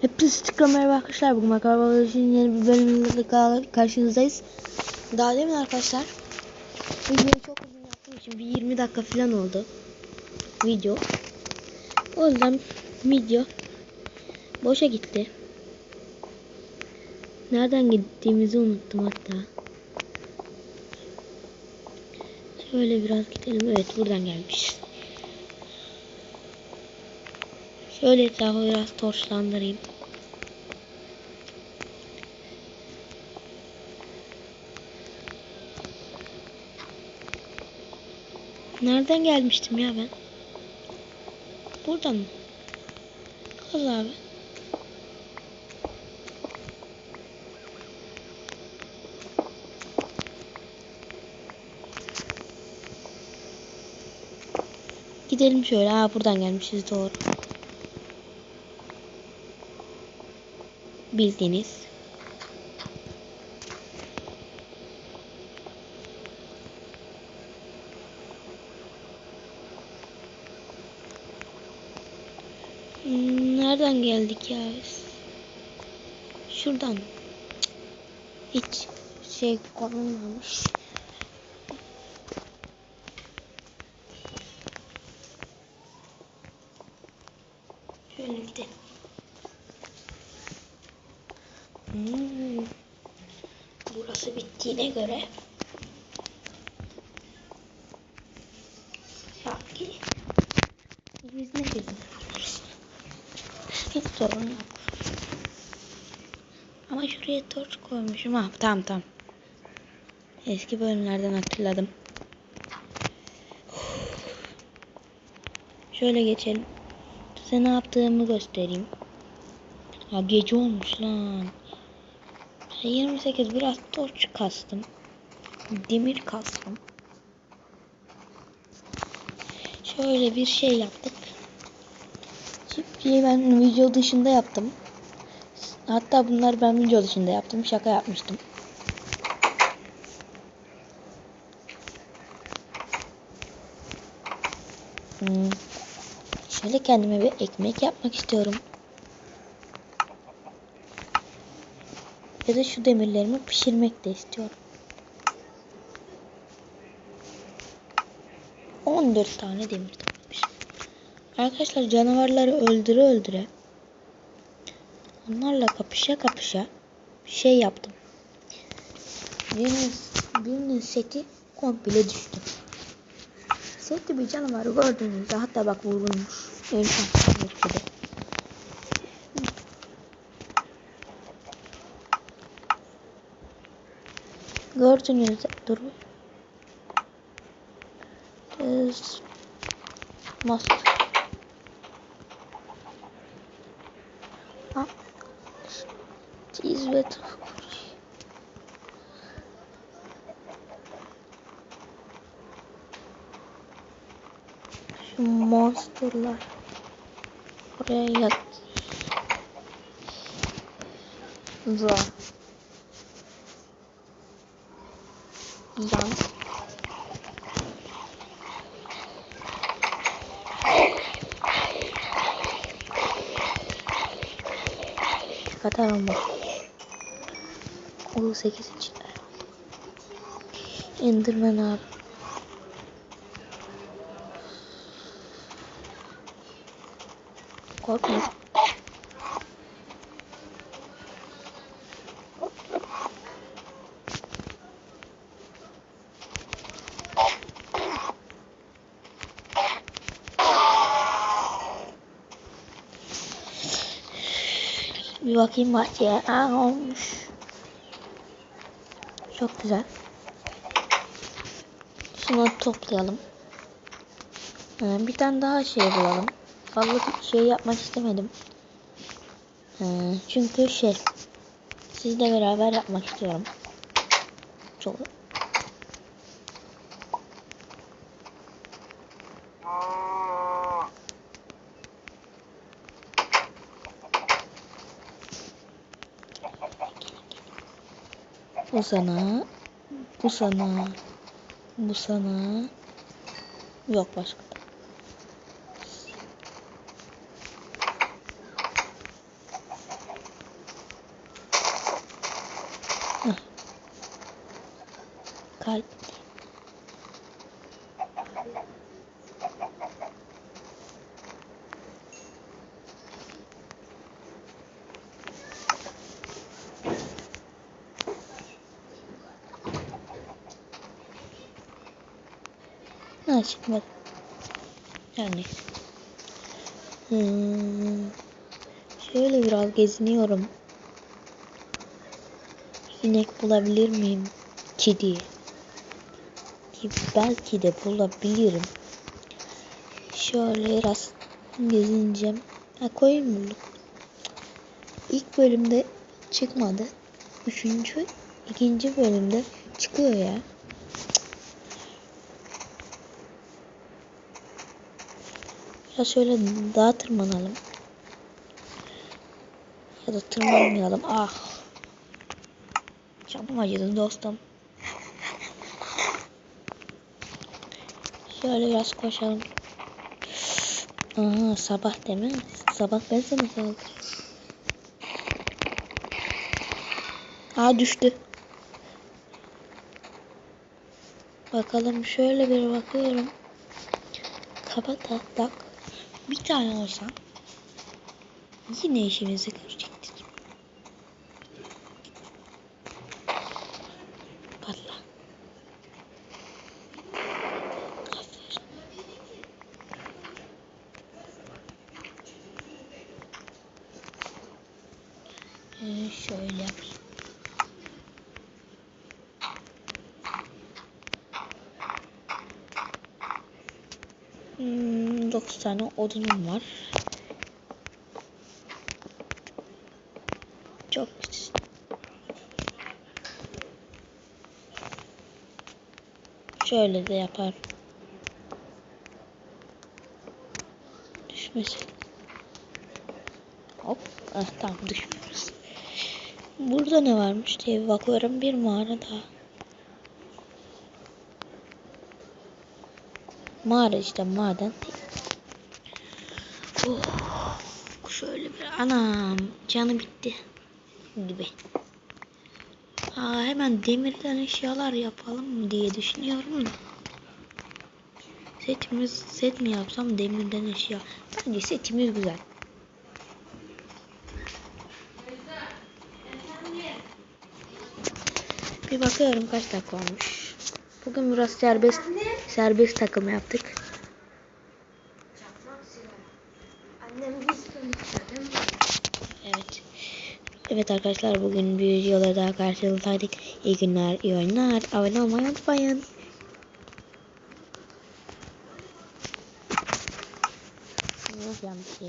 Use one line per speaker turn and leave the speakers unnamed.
Hepinize tekrar merhaba arkadaşlar. Bugün Makarbaları'nın yeni bir bölümünde karşınızdayız. Daha demin arkadaşlar videoyu çok uzun yaptığım için bir 20 dakika falan oldu video. O yüzden video boşa gitti. Nereden gittiğimizi unuttum hatta. Şöyle biraz gidelim. Evet, buradan gelmiş. Şöyle etrafı biraz torçlandırayım. Nereden gelmiştim ya ben? Buradan mı? Kaz abi. Gidelim şöyle. Aa, buradan gelmişiz, doğru. Bildiğiniz. Nereden geldik ya biz? Şuradan. Hiç şey konulmamış. Şöyle gidelim. Burası bittiğine göre ya biz ne geziyoruz? Hiç sorun yok. Ama şuraya torç koymuşum. Ha, tamam. Eski bölümlerden hatırladım. Şöyle geçelim. Size ne yaptığımı göstereyim. Ha, gece olmuş lan. 28 biraz torç kastım. Demir kastım. Şöyle bir şey yaptık. Çiftliği ben video dışında yaptım. Hatta bunlar ben video dışında yaptım. Şaka yapmıştım. Şöyle kendime bir ekmek yapmak istiyorum. Ya da şu demirlerimi pişirmek de istiyorum. 14 tane demir toplamış. Arkadaşlar, canavarları öldüre onlarla kapışa bir şey yaptım. Birinin seti komple düştü. Seti bir canavarı gördüğünüzde, hatta bak vurulmuş. Gördüğünüzde dur. Master. Ha. Cheese ve şu monsterlar oraya yat. Yan. Kadar ama 18 içinde. Enderman abi. Korkma. Bir bakayım bahçeye. Olmuş. Çok güzel. Şunu toplayalım. Bir tane daha şey bulalım. Fazla şey yapmak istemedim. Çünkü sizle beraber yapmak istiyorum. Çok. Bu sana. Yok başka. Ha çıkmadı. Her neyse. Şöyle biraz geziniyorum. İnek bulabilir miyim? Kedi. Ki belki de bulabilirim. Şöyle biraz gezineceğim. Ha koyun bulduk. İlk bölümde çıkmadı. İkinci bölümde çıkıyor ya. Ya şöyle dağa tırmanalım. Ya da tırmanmayalım. Ah. Canım acıdı dostum. Şöyle biraz koşalım. Aa, sabah değil mi? Sabah ben sana saldırıyorum. Aa düştü. Bakalım şöyle bir bakıyorum. Kabataslak bir tane olsa yine işimizi görecektik. Patla. Aferin. Şöyle yapayım. 9 tane odunum var. Çok güzel. Şöyle de yapar. Düşmesin. Hop. Ah, tamam düşmüyoruz. Burada ne varmış diye bakıyorum. Bir mağara daha. Mağara işte maden. Oh. Şöyle bir anam canı bitti gibi. Aa, hemen demirden eşyalar yapalım mı diye düşünüyorum da. Set mi yapsam demirden eşya. Bence setimiz güzel. Bir bakıyorum kaç dakika olmuş. Bugün biraz serbest takım yaptık. Evet. Evet arkadaşlar bugün bir videoda daha karşınızdaydık. İyi günler, iyi oyunlar. Abone olmayı unutmayın. Ne yapacağım bir şey.